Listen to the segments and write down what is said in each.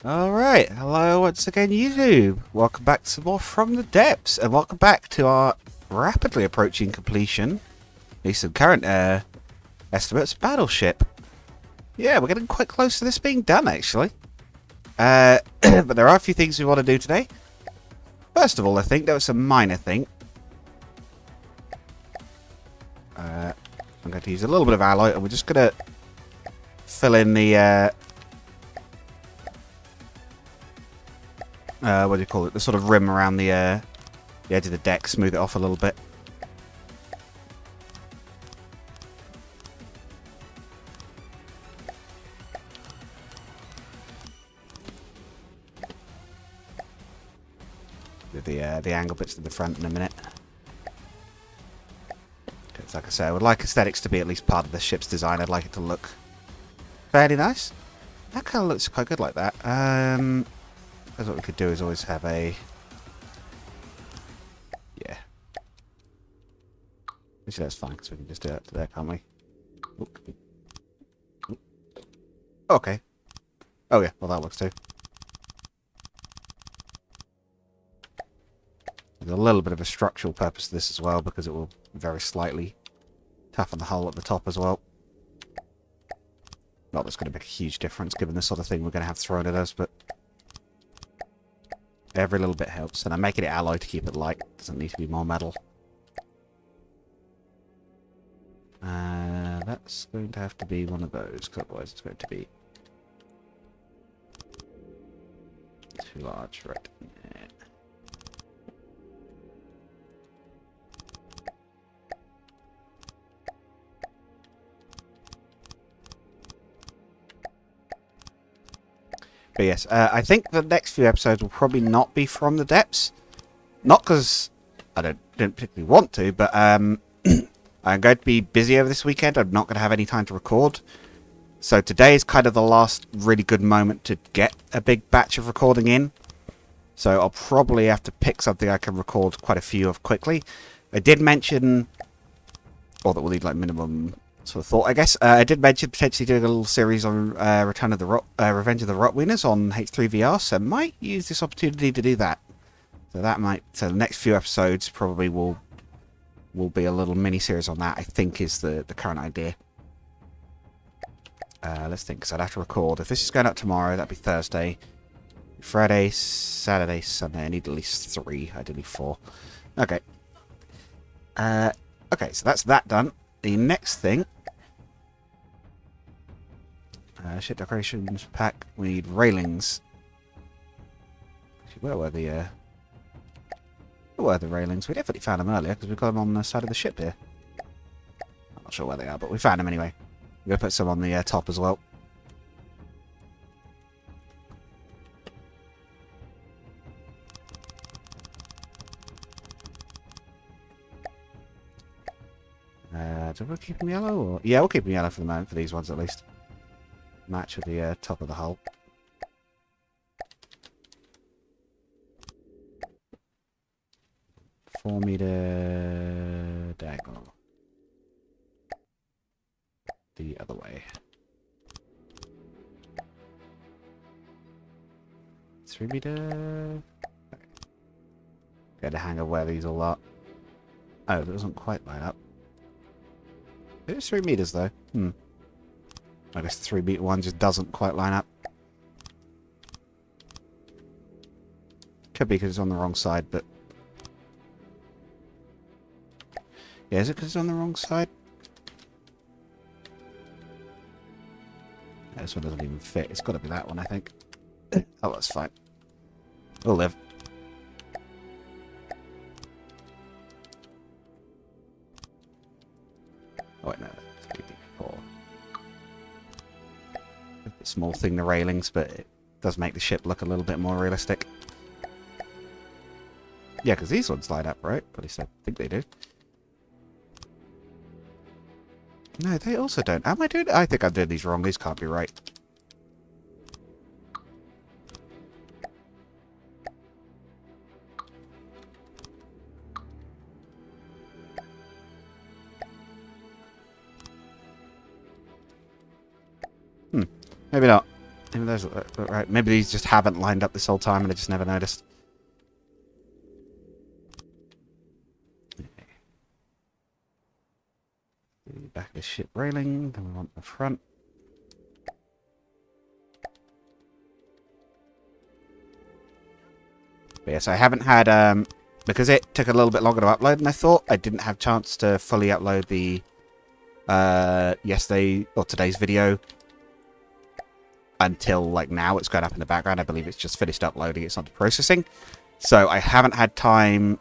Alright, hello once again YouTube. Welcome back to some more From the Depths, and welcome back to our rapidly approaching completion, at least some current estimates, Battleship. Yeah, we're getting quite close to this being done actually. But there are a few things we want to do today. First of all, I think there was a minor thing. I'm going to use a little bit of alloy, and we're just going to fill in the what do you call it? The sort of rim around the edge of the deck, smooth it off a little bit. With the angle bits to the front in a minute. Because like I say, I would like aesthetics to be at least part of the ship's design. I'd like it to look fairly nice. That kind of looks quite good like that. That's what we could do is always have a... Yeah. Actually, that's fine, because we can just do it there, can't we? Oop. Oop. Okay. Oh yeah, well that works too. There's a little bit of a structural purpose to this as well, because it will very slightly toughen the hull at the top as well. Not that's going to make a huge difference, given the sort of thing we're going to have thrown at us, but... Every little bit helps, and I'm making it alloy to keep it light. Doesn't need to be more metal. That's going to have to be one of those, because otherwise it's going to be too large, right? Yeah. But yes, I think the next few episodes will probably not be From the Depths. Not because I didn't particularly want to, but I'm going to be busy over this weekend. I'm not going to have any time to record. So today is kind of the last really good moment to get a big batch of recording in. So I'll probably have to pick something I can record quite a few of quickly. I did mention, or that will need like minimum sort of thought, I guess. I did mention potentially doing a little series on Revenge of the Rotwieners on H3VR, so I might use this opportunity to do that. So the next few episodes probably will be a little mini series on that. I think is the current idea. Let's think, because I'd have to record. If this is going up tomorrow, that'd be Thursday, Friday, Saturday, Sunday. I need at least 3. Ideally 4. Okay. Okay, so that's that done. The next thing. Ship decorations pack. We need railings. Actually, where were the railings? We definitely found them earlier because we've got them on the side of the ship here. I'm not sure where they are, but we found them anyway. We're going to put some on the top as well. Do we keep them yellow? Or... Yeah, we'll keep them yellow for the moment, for these ones at least. Match with the top of the hull. $4-meter diagonal. The other way. 3-meter. Okay. Get a hang of where these all are. Oh, that doesn't quite line up. It is 3 meters though. I guess the 3-meter one just doesn't quite line up. Could be because it's on the wrong side, but... Yeah, is it because it's on the wrong side? Yeah, this one doesn't even fit. It's got to be that one, I think. Oh, that's fine. We'll live. Oh, wait, no. A small thing, the railings, but it does make the ship look a little bit more realistic. Yeah, because these ones light up, right? At least I think they do. No, they also don't. Am I doing... I think I'm doing these wrong. These can't be right. Maybe not. Maybe those look right. Maybe these just haven't lined up this whole time and I just never noticed. Back of the ship railing, then we want the front. But yes, I haven't had, because it took a little bit longer to upload than I thought, I didn't have a chance to fully upload the yesterday or today's video until like now. It's going up in the background. I believe it's just finished uploading. It's not processing. So I haven't had time.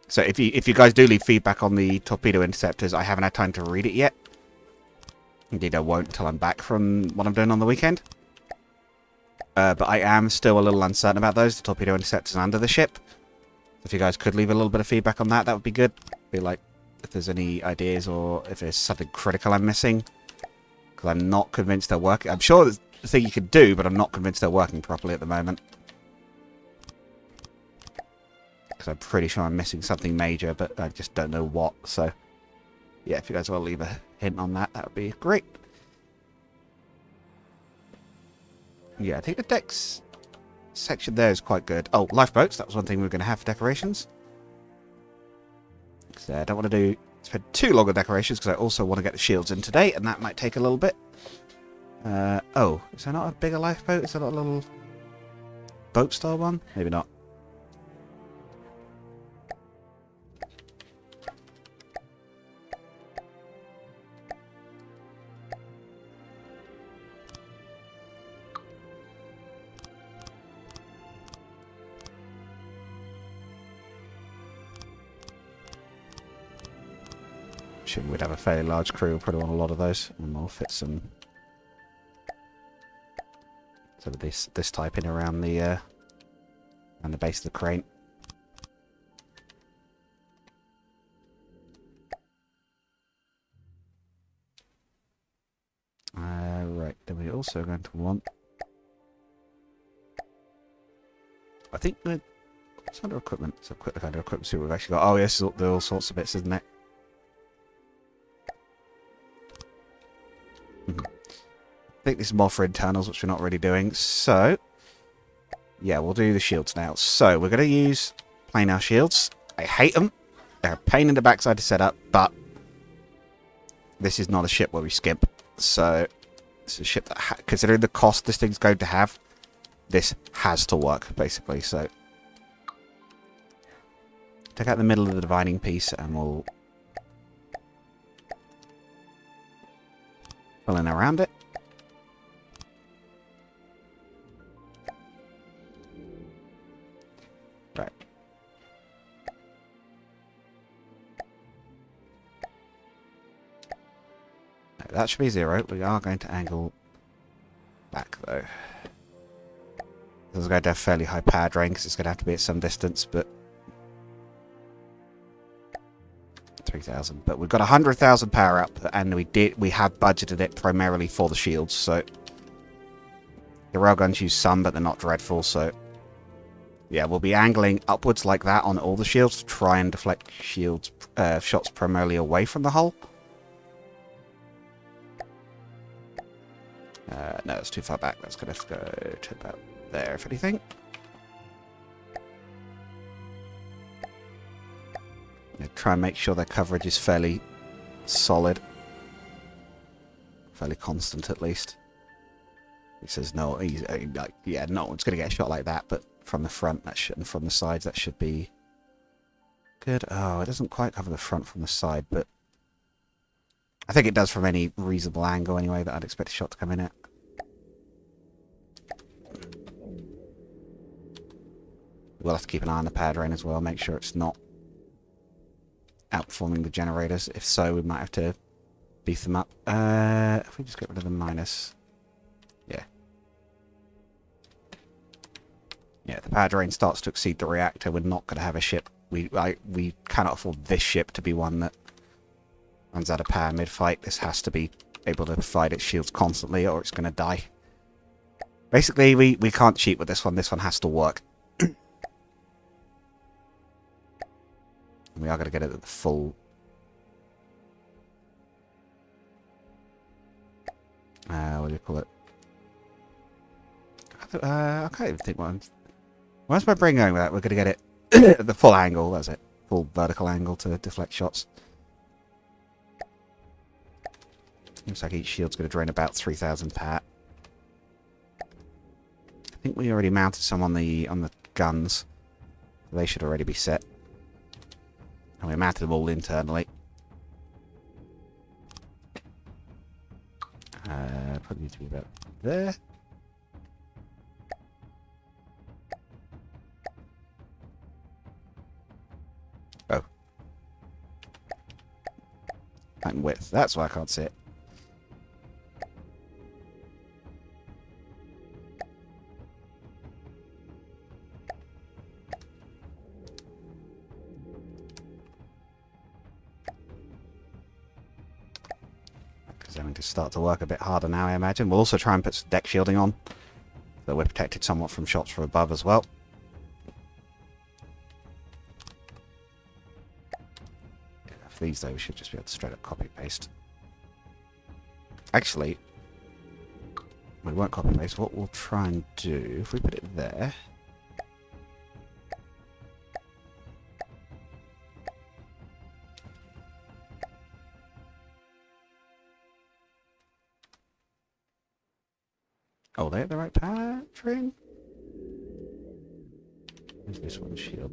So if you guys do leave feedback on the torpedo interceptors, I haven't had time to read it yet. Indeed, I won't until I'm back from what I'm doing on the weekend. But I am still a little uncertain about those, the torpedo interceptors under the ship. If you guys could leave a little bit of feedback on that, that would be good. Be like, if there's any ideas or if there's something critical I'm missing. Because I'm not convinced they're working. I'm sure there's a thing you could do, but I'm not convinced they're working properly at the moment. Because I'm pretty sure I'm missing something major, but I just don't know what. So, yeah, if you guys want to leave a hint on that, that would be great. Yeah, I think the decks section there is quite good. Oh, lifeboats. That was one thing we were going to have for decorations. So I don't want to spend too long on decorations because I also want to get the shields in today, and that might take a little bit. Oh, is there not a bigger lifeboat? Is there not a little boat style one? Maybe not. We'd have a fairly large crew. We'll probably want a lot of those, and we'll fit some sort of this type in around the base of the crane. Right, then we're also going to want. I think what's under equipment? So quick under equipment. See what we've actually got. Oh yes, there are all sorts of bits, isn't it? I think this is more for internals, which we're not really doing. So, yeah, we'll do the shields now. So, we're going to use planar shields. I hate them. They're a pain in the backside to set up, but this is not a ship where we skimp. So, it's a ship that, considering the cost this thing's going to have, this has to work, basically. So, take out the middle of the dividing piece, and we'll fill in around it. Right. No, that should be 0. We are going to angle back, though. This is going to have fairly high power drain, because it's going to have to be at some distance, but 3,000. But we've got 100,000 power output, and we have budgeted it primarily for the shields. So the railguns use some, but they're not dreadful. So yeah, we'll be angling upwards like that on all the shields to try and deflect shields shots primarily away from the hull. No, it's too far back. That's going to go to about there, if anything. Try and make sure their coverage is fairly solid. Fairly constant, at least. He says no, yeah, no one's going to get a shot like that, but from the front and from the sides, that should be good. Oh, it doesn't quite cover the front from the side, but I think it does from any reasonable angle anyway that I'd expect a shot to come in at. We'll have to keep an eye on the power drain as well, make sure it's not outperforming the generators. If so, we might have to beef them up. If we just get rid of the minus. Yeah. Yeah, if the power drain starts to exceed the reactor, we're not going to have a ship. We cannot afford this ship to be one that runs out of power mid-fight. This has to be able to provide its shields constantly, or it's going to die. Basically, we can't cheat with this one. This one has to work. We are going to get it at the full. What do you call it? I can't even think one. Where's my brain going with that? We're going to get it at the full angle. That's it. Full vertical angle to deflect shots. Looks like each shield's going to drain about 3,000 pat. I think we already mounted some on the guns. They should already be set. And we mounted them all internally. Probably need to be about there. Oh. Height and width. That's why I can't see it. Having to start to work a bit harder now, I imagine. We'll also try and put some deck shielding on, so we're protected somewhat from shots from above as well. For these, though, we should just be able to straight up copy paste. Actually, we won't copy paste. What we'll try and do, if we put it there. Oh, they have the right power train? Where's this one? Shield.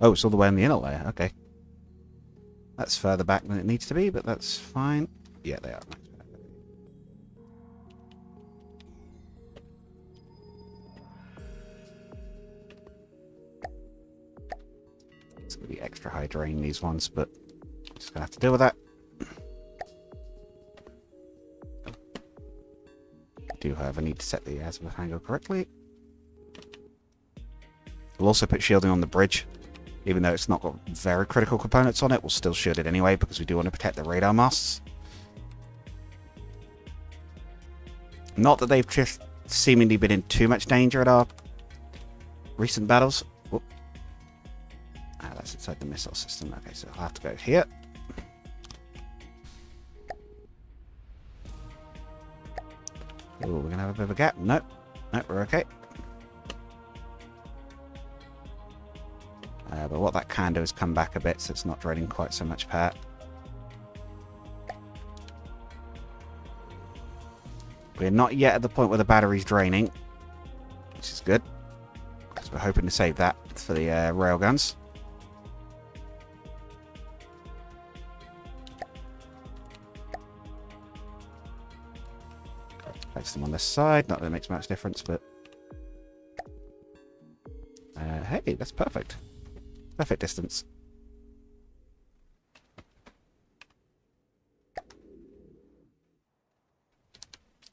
Oh, it's all the way in the inner layer. Okay. That's further back than it needs to be, but that's fine. Yeah, they are. It's going to be extra high drain, these ones, but just going to have to deal with that. Do, however, need to set the azimuth angle correctly. We'll also put shielding on the bridge. Even though it's not got very critical components on it, we'll still shield it anyway because we do want to protect the radar masts. Not that they've just seemingly been in too much danger at our recent battles. Whoop. Ah, that's inside the missile system. Okay, so I'll have to go here. Oh, we're going to have a bit of a gap. Nope. Nope, we're okay. But what that can do is come back a bit so it's not draining quite so much power. We're not yet at the point where the battery's draining, which is good, because we're hoping to save that for the railguns. Place them on this side, not that it makes much difference, but hey, that's perfect. Perfect distance.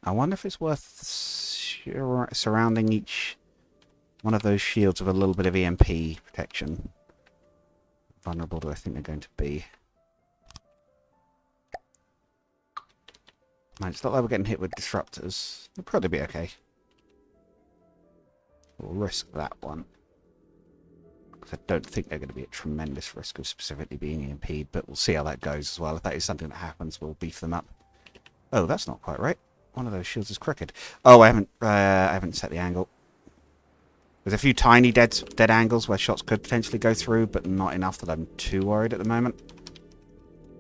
I wonder if it's worth surrounding each one of those shields with a little bit of EMP protection. How vulnerable do I think they're going to be? Man, it's not like we're getting hit with disruptors. They'll probably be okay. We'll risk that one. I don't think they're going to be at tremendous risk of specifically being EMP'd, but we'll see how that goes as well. If that is something that happens, we'll beef them up. Oh, that's not quite right. One of those shields is crooked. Oh, I haven't set the angle. There's a few tiny dead angles where shots could potentially go through, but not enough that I'm too worried at the moment.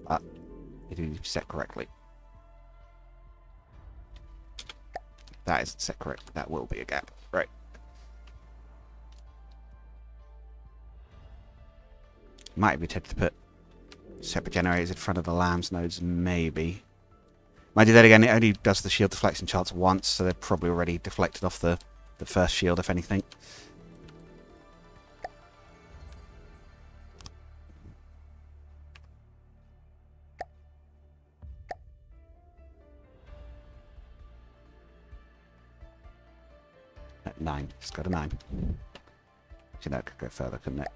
But it is set correctly. That isn't set correctly. That will be a gap. Right. Might be tempted to put separate generators in front of the LAMS nodes, maybe. Might do that again. It only does the shield deflection chance once, so they're probably already deflected off the first shield, if anything. At 9. It's got a 9. Actually, that could go further, couldn't it?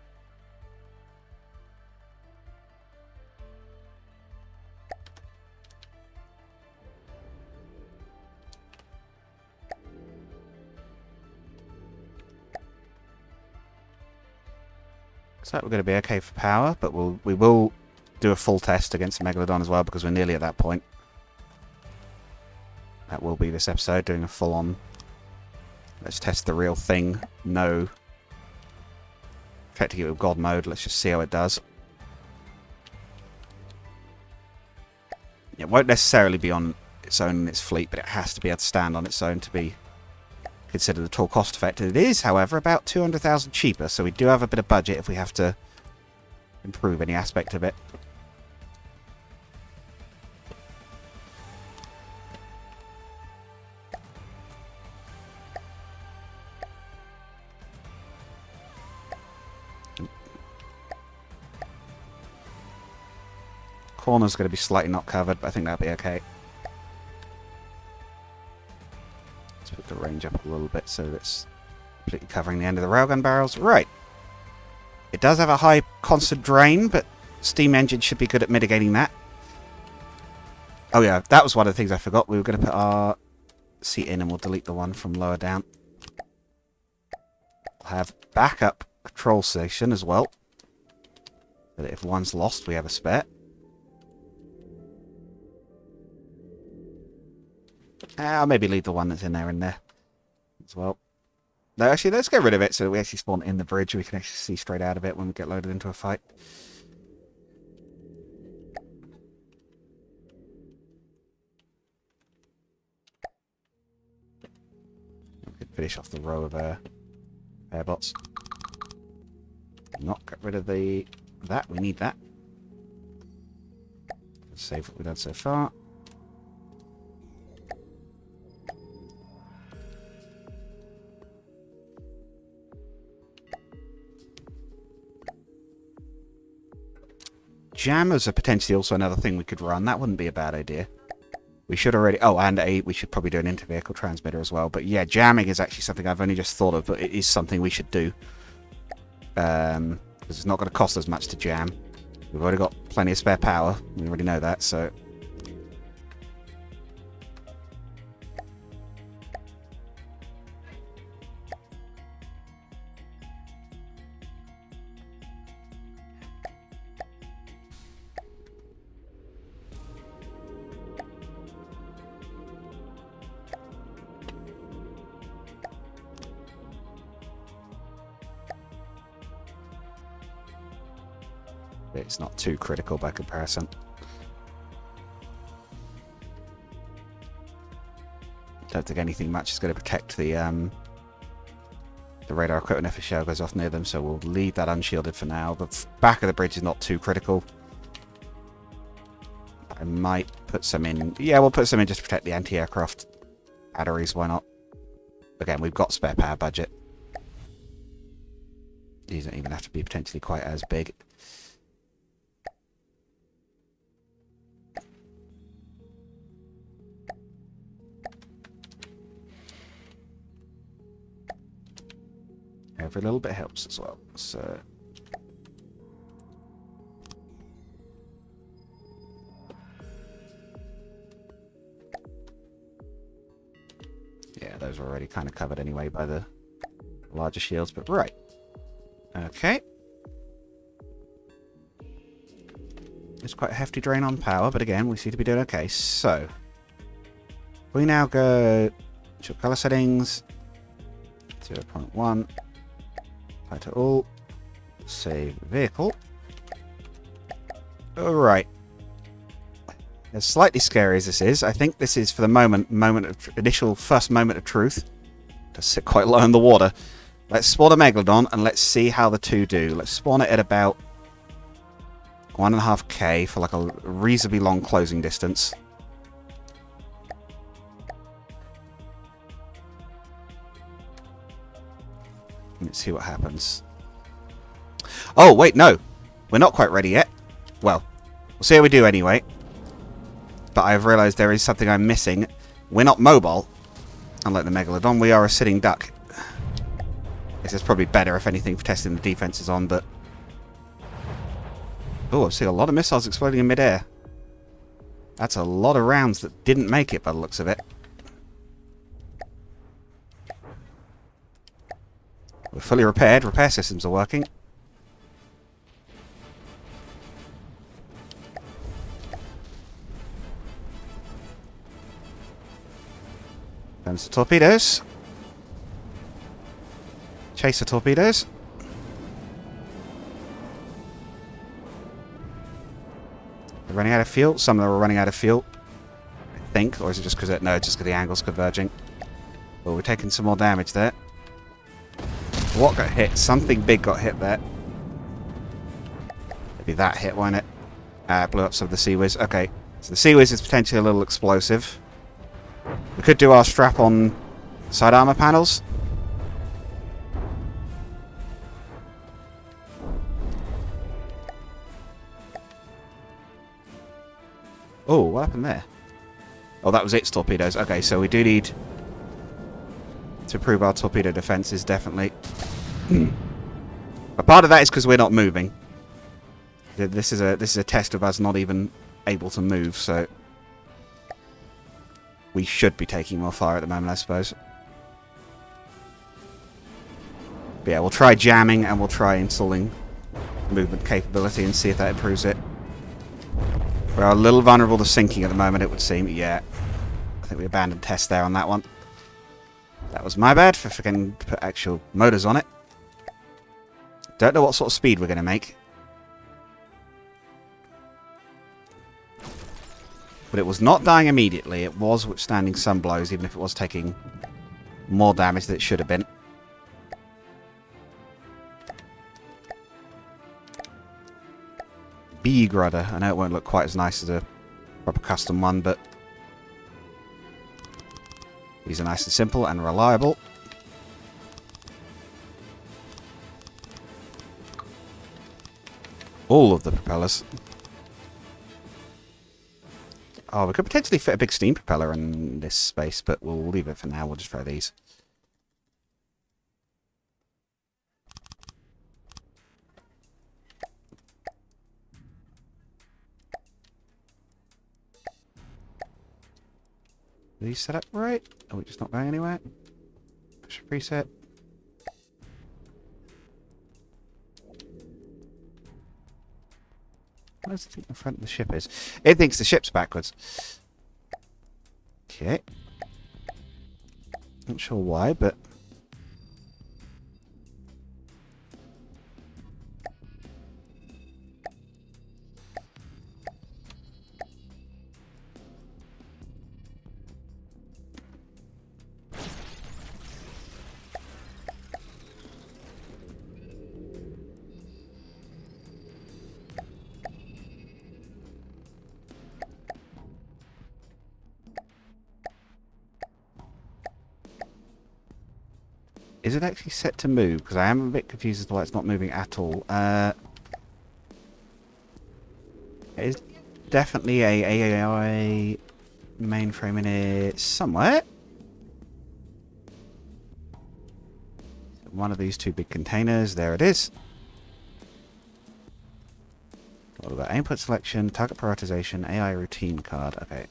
So we're going to be okay for power, but we will do a full test against the Megalodon as well, because we're nearly at that point. That will be this episode, doing a full-on... Let's test the real thing. No. Protecting it with God mode. Let's just see how it does. It won't necessarily be on its own in its fleet, but it has to be able to stand on its own to be considered at all cost effective. It is, however, about 200,000 cheaper, so we do have a bit of budget if we have to improve any aspect of it. Corner's going to be slightly not covered, but I think that'll be okay. Let's put the range up a little bit so that's completely covering the end of the railgun barrels. Right. It does have a high constant drain, but steam engine should be good at mitigating that. Oh yeah, that was one of the things I forgot. We were going to put our seat in and we'll delete the one from lower down. We'll have backup control station as well, so that if one's lost, we have a spare. I'll maybe leave the one that's in there as well. No, actually, let's get rid of it so that we actually spawn in the bridge. We can actually see straight out of it when we get loaded into a fight. We could finish off the row of airbots. Not get rid of that. We need that. Let's save what we've done so far. Jammers are potentially also another thing we could run. That wouldn't be a bad idea. We should already... Oh, and we should probably do an inter-vehicle transmitter as well. But yeah, jamming is actually something I've only just thought of, but it is something we should do. Because it's not going to cost us much to jam. We've already got plenty of spare power. We already know that, so... It's not too critical by comparison. Don't think anything much is going to protect the radar equipment if a shell goes off near them, so we'll leave that unshielded for now. The back of the bridge is not too critical. I might put some in. Yeah, we'll put some in just to protect the anti-aircraft batteries. Why not? Again, we've got spare power budget. These don't even have to be potentially quite as big. Every little bit helps as well. So yeah, those are already kind of covered anyway by the larger shields, but right. Okay. It's quite a hefty drain on power, but again, we seem to be doing okay. So we now go to color settings, 0.1. To all, save vehicle. Alright. As slightly scary as this is, I think this is for the initial first moment of truth. To sit quite low in the water. Let's spawn a Megalodon and let's see how the two do. Let's spawn it at about 1.5k for like a reasonably long closing distance. Let's see what happens. Oh, wait, no. We're not quite ready yet. Well, we'll see how we do anyway. But I've realised there is something I'm missing. We're not mobile. Unlike the Megalodon, we are a sitting duck. This is probably better, if anything, for testing the defences on, but... Oh, I've seen a lot of missiles exploding in midair. That's a lot of rounds that didn't make it by the looks of it. We're fully repaired. Repair systems are working. Comes the torpedoes. Chaser torpedoes. They're running out of fuel. Some of them are running out of fuel, I think. Or is it just because no, just because the angle's converging. Well, we're taking some more damage there. What got hit? Something big got hit there. Maybe that hit, won't it? Blew up some of the Sea Whiz. Okay, so the Sea Whiz is potentially a little explosive. We could do our strap-on side armor panels. Oh, what happened there? Oh, that was its torpedoes. Okay, so we do need to improve our torpedo defenses, definitely. But part of that is because we're not moving. This is a test of us not even able to move, so we should be taking more fire at the moment, I suppose. But yeah, we'll try jamming and we'll try installing movement capability and see if that improves it. We're a little vulnerable to sinking at the moment, it would seem. Yeah. I think we abandoned test there on that one. That was my bad for forgetting to put actual motors on it. Don't know what sort of speed we're going to make. But it was not dying immediately. It was withstanding some blows, even if it was taking more damage than it should have been. Big rudder. I know it won't look quite as nice as a proper custom one, but these are nice and simple and reliable. All of the propellers. Oh, we could potentially fit a big steam propeller in this space, but we'll leave it for now. We'll just try these. Are these set up right? Are we just not going anywhere? Push a preset. What does it think the front of the ship is? It thinks the ship's backwards. Okay. Not sure why, but is it actually set to move? Because I am a bit confused as to why it's not moving at all. It is definitely a AI mainframe in it somewhere. One of these two big containers. There it is. What about input selection, target prioritization, AI routine card. Okay.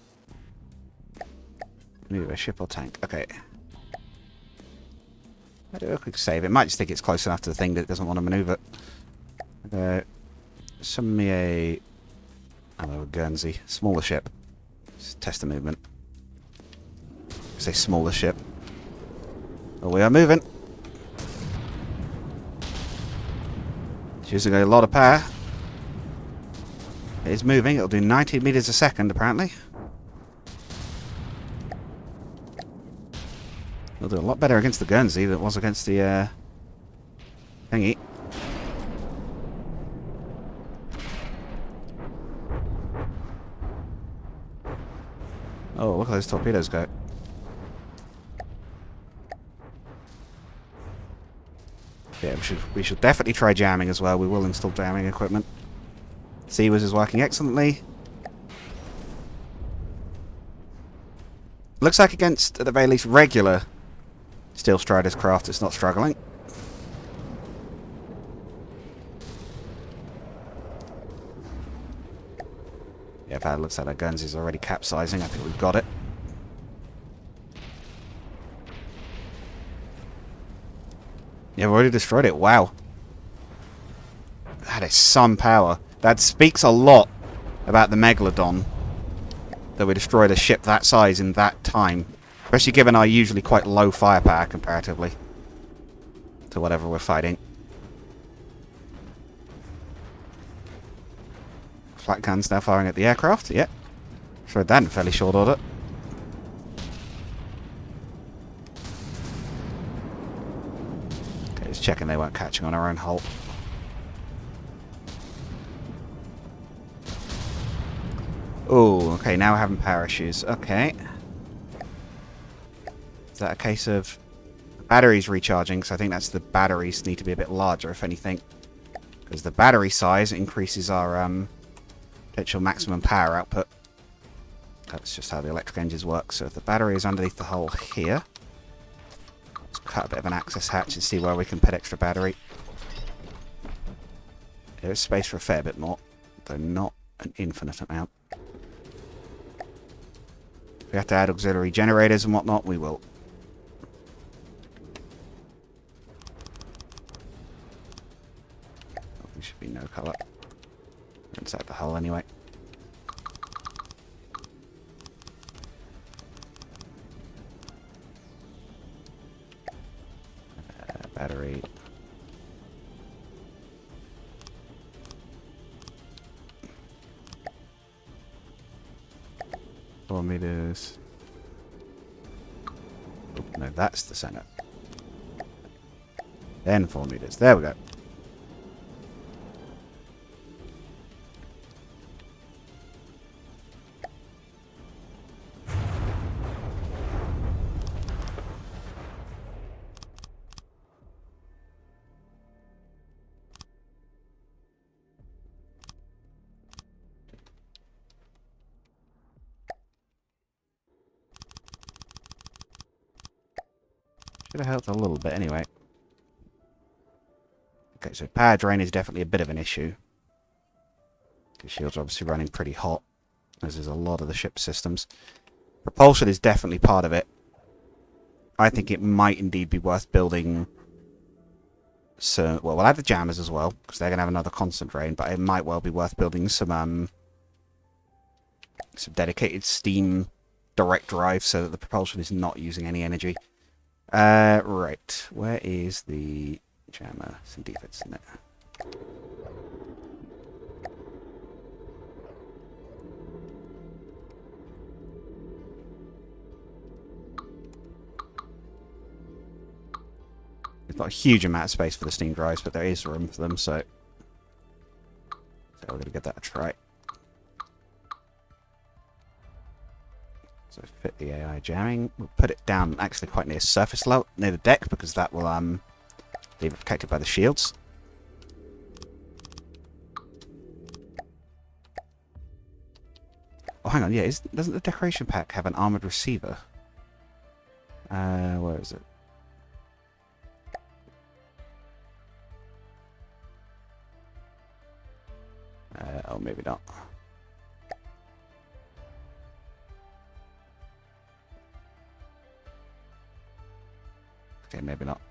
Move a ship or tank. Okay. I do a quick save. It might just think it's close enough to the thing that it doesn't want to maneuver. Summon me a Guernsey. Smaller ship. Just test the movement. Say smaller ship. Oh, we are moving. It's using a lot of power. It is moving. It'll do 90 meters a second, apparently. It'll do a lot better against the Guernsey than it was against the thingy. Oh, look at those torpedoes go. Yeah, we should definitely try jamming as well. We will install jamming equipment. Sea Whiz is working excellently. Looks like against, at the very least, regular Steel Strider's craft, it's not struggling. Yeah, if that looks like our guns is already capsizing, I think we've got it. Yeah, we've already destroyed it. Wow. That is some power. That speaks a lot about the Megalodon. That we destroyed a ship that size in that time. Especially given our usually quite low firepower comparatively to whatever we're fighting. Flat guns now firing at the aircraft. Yep. Showed that in fairly short order. Okay, just checking they weren't catching on our own hull. Oh, okay, now we're having power issues. Okay. Is that a case of batteries recharging? Because I think that's the batteries need to be a bit larger, if anything. Because the battery size increases our potential maximum power output. That's just how the electric engines work. So if the battery is underneath the hull here, let's cut a bit of an access hatch and see where we can put extra battery. There is space for a fair bit more, though not an infinite amount. If we have to add auxiliary generators and whatnot, we will. There should be no colour inside the hull anyway. Battery. 4 meters. Oh, no, that's the center. Then 4 meters. There we go. Should have helped a little bit anyway. Okay, so power drain is definitely a bit of an issue. The shields are obviously running pretty hot, as is a lot of the ship systems. Propulsion is definitely part of it. I think it might indeed be worth building. So, well, we'll have the jammers as well, because they're going to have another constant drain, but it might well be worth building some dedicated steam direct drive so that the propulsion is not using any energy. Right. Where is the jammer? Some defects in it. There's not a huge amount of space for the steam drives, but there is room for them, so we're going to give that a try. So fit the AI jamming. We'll put it down actually quite near surface level, near the deck, because that will be protected by the shields. Oh, hang on, yeah, doesn't the decoration pack have an armored receiver? Where is it? Oh, maybe not. Okay, maybe not.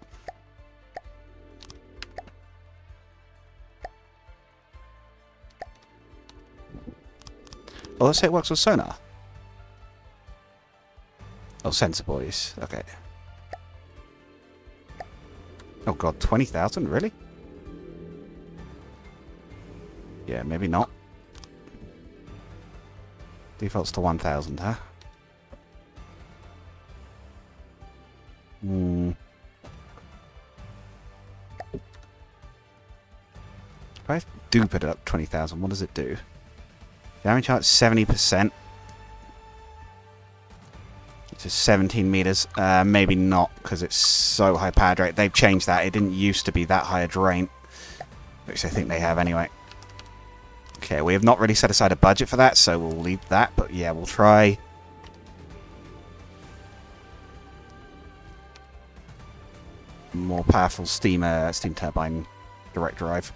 Oh, let's say it works with sonar. Oh, sensor boys. Okay. Oh god, 20,000? Really? Yeah, maybe not. Defaults to 1,000, huh? If I do put it up 20,000, what does it do? Damage chart 70%. Which is 17 meters. Maybe not, because it's so high power drain. They've changed that. It didn't used to be that high a drain. Which I think they have anyway. Okay, we have not really set aside a budget for that, so we'll leave that. But yeah, we'll try. More powerful steam turbine direct drive.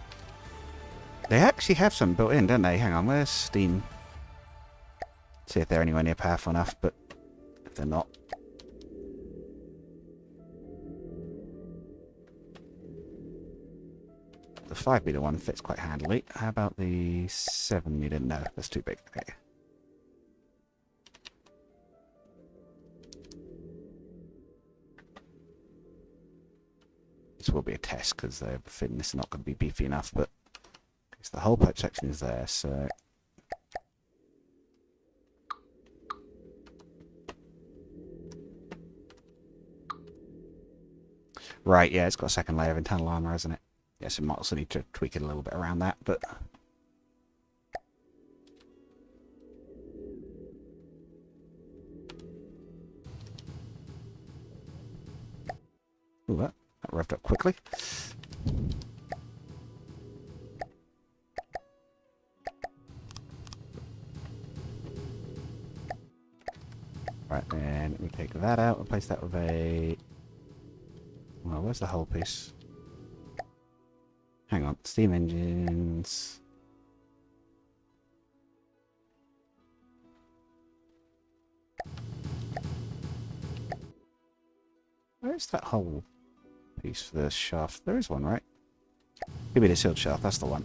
They actually have some built in, don't they? Hang on, where's steam? See if they're anywhere near powerful enough, but if they're not. The 5 meter one fits quite handily. How about the 7 meter? No, that's too big. Okay. will be a test because the fitness is not going to be beefy enough, but the whole pipe section is there, so... Right, yeah, it's got a second layer of internal armour, hasn't it? Yes, it might also need to tweak it a little bit around that, but... Ooh, that revved up quickly. Right, then let me take that out and place that with a... Well, where's the whole piece? Hang on, steam engines... Where's that whole piece for the shaft? There is one, right? Give me the sealed shaft, that's the one.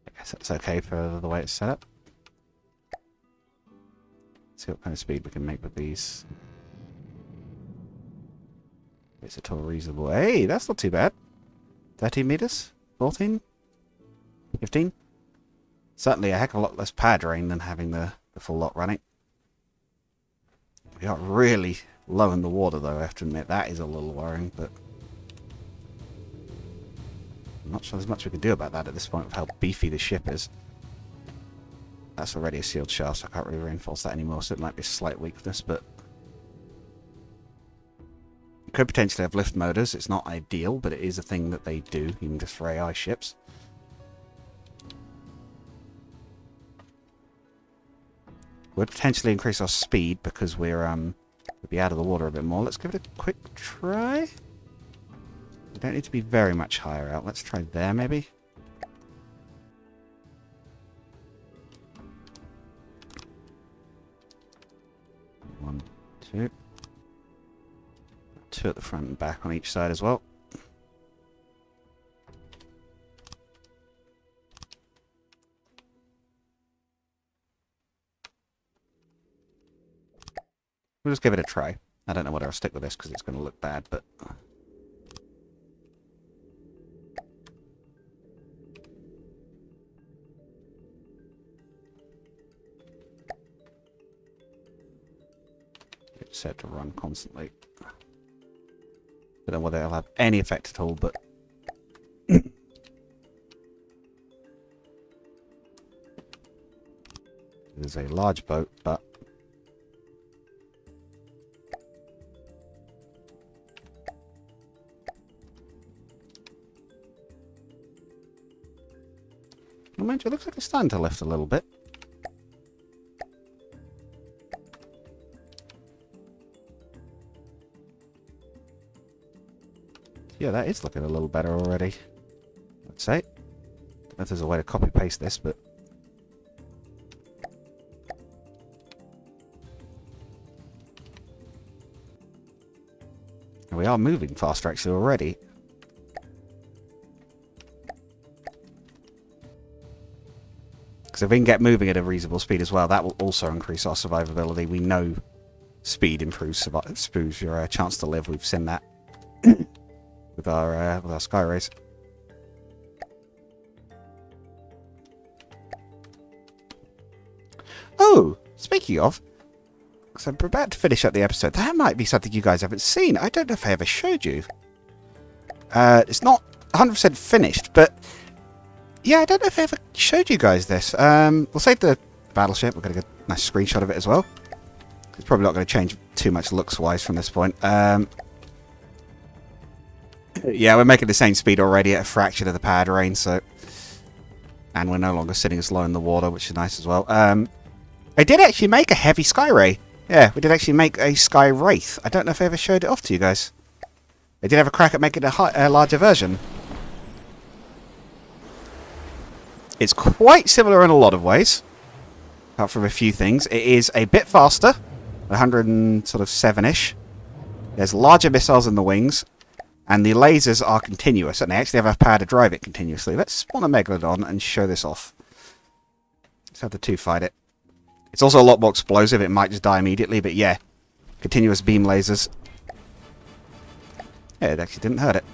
I guess that's okay for the way it's set up. See what kind of speed we can make with these. Is it all reasonable? Hey, that's not too bad. 13 meters? 14? 15? Certainly a heck of a lot less power drain than having the full lot running. We got really low in the water though, I have to admit. That is a little worrying, but... I'm not sure there's much we can do about that at this point with how beefy the ship is. That's already a sealed shaft, so I can't really reinforce that anymore, so it might be a slight weakness, but... You could potentially have lift motors. It's not ideal, but it is a thing that they do, even just for AI ships. Would potentially increase our speed because we'll be out of the water a bit more. Let's give it a quick try. We don't need to be very much higher out. Let's try there, maybe. One, two. Two at the front and back on each side as well. We'll just give it a try. I don't know whether I'll stick with this because it's going to look bad, but... It's set to run constantly. Don't know whether it'll have any effect at all, but... It is a large boat, but... Well, mind you, it looks like it's starting to lift a little bit. Yeah, that is looking a little better already, I'd say. Don't know if there's a way to copy-paste this, but... We are moving faster, actually, already. Because if we can get moving at a reasonable speed as well, that will also increase our survivability. We know speed improves your chance to live. We've seen that. With our sky rays. Oh, speaking of, so I'm about to finish up the episode. That might be something you guys haven't seen. I don't know if I ever showed you. It's not 100% finished, but yeah, I don't know if I ever showed you guys this. We'll save the battleship. We're going to get a nice screenshot of it as well. It's probably not going to change too much looks-wise from this point. Yeah, we're making the same speed already at a fraction of the power drain, so... And we're no longer sitting as low in the water, which is nice as well. I did actually make a heavy sky ray. Yeah, we did actually make a sky wraith. I don't know if I ever showed it off to you guys. I did have a crack at making a larger version. It's quite similar in a lot of ways. Apart from a few things. It is a bit faster. 107-ish. There's larger missiles in the wings, and the lasers are continuous, and they actually have a power to drive it continuously. Let's spawn a Megalodon and show this off. Let's have the two fight it. It's also a lot more explosive. It might just die immediately, but yeah. Continuous beam lasers. Yeah, it actually didn't hurt it.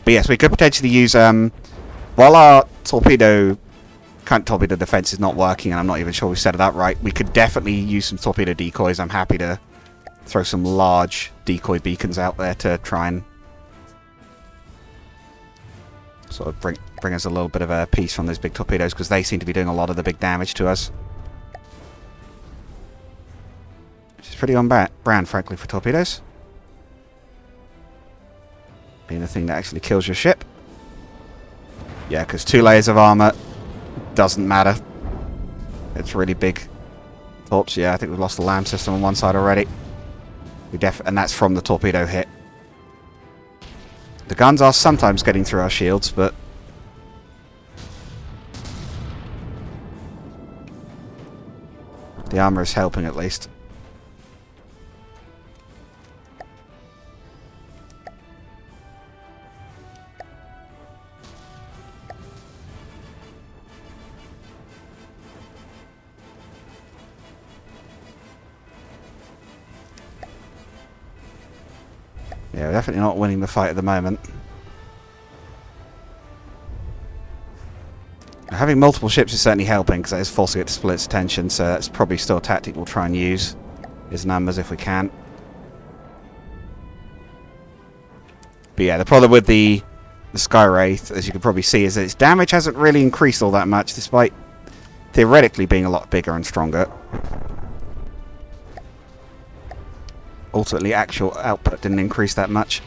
But yes, we could potentially use, while our current torpedo defense is not working, and I'm not even sure we set it up right, we could definitely use some torpedo decoys. I'm happy to throw some large decoy beacons out there to try and sort of bring us a little bit of a piece from those big torpedoes, because they seem to be doing a lot of the big damage to us. Which is pretty on brand, frankly, for torpedoes. Being the thing that actually kills your ship. Yeah, because 2 layers of armor doesn't matter. It's really big. Torps, yeah, I think we've lost the LAM system on one side already. And that's from the torpedo hit. The guns are sometimes getting through our shields, but the armor is helping at least. Yeah, we're definitely not winning the fight at the moment. Having multiple ships is certainly helping, because that is forcing it to split its attention, so that's probably still a tactic we'll try and use. His numbers if we can. But yeah, the problem with the Sky Wraith, as you can probably see, is that its damage hasn't really increased all that much, despite theoretically being a lot bigger and stronger. Ultimately, actual output didn't increase that much.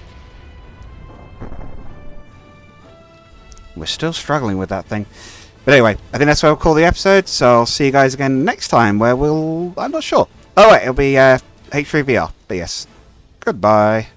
We're still struggling with that thing. But anyway, I think that's where we'll call the episode, so I'll see you guys again next time, where we'll... I'm not sure. Oh wait, it'll be H3VR, but yes. Goodbye.